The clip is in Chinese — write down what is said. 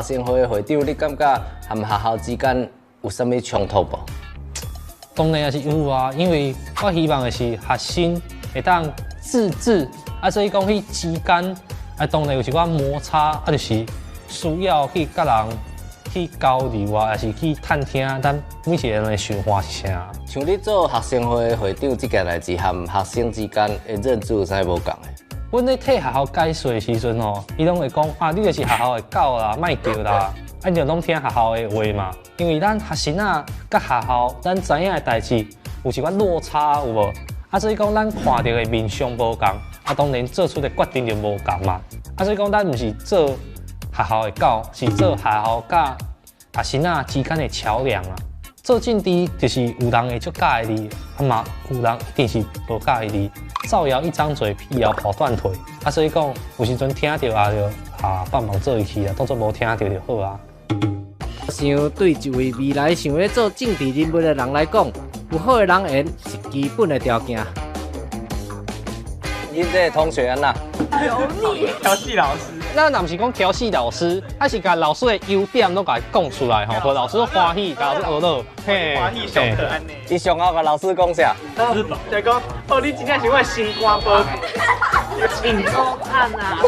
学生会的会长，你感觉和学校之间有啥物冲突不？当然也是有啊，因为我希望的是学生会当自治，所以讲迄之间当然有一寡摩擦，就是需要去甲人去交流啊，还是去探听咱每一个人的想法是啥。像你做学生会的会长这件代志，和学生之间的认知有啥无共的？阮咧替学校解说的时阵吼，伊拢会讲你就是学校的狗啦，莫叫啦，就拢听学校的话嘛。因为咱学生啊，甲学校咱知影的代志有一寡落差，有无？所以讲咱看到的面相无共，当然做出的决定就无共嘛。所以讲咱毋是做学校的狗，是做学校甲学生啊之间的桥梁啊。做政治就是有人会足介意你，嘛有人一定是无介意你。造谣一张嘴，辟谣跑断腿。所以讲有时阵听到就帮忙做一去啊，当作无听到就好啊。想对一位未来想要做政治人物的人来讲，有好的人缘是基本的条件。恁这个同学安那？油腻，调戏老师。咱若毋是讲调戏老师，是甲老师的优点拢甲伊讲出来吼，互老师欢喜，甲老师学乐。欢喜上课安尼。伊上后甲老师讲啥？就讲，你真正是我的新歌宝，请公案啊！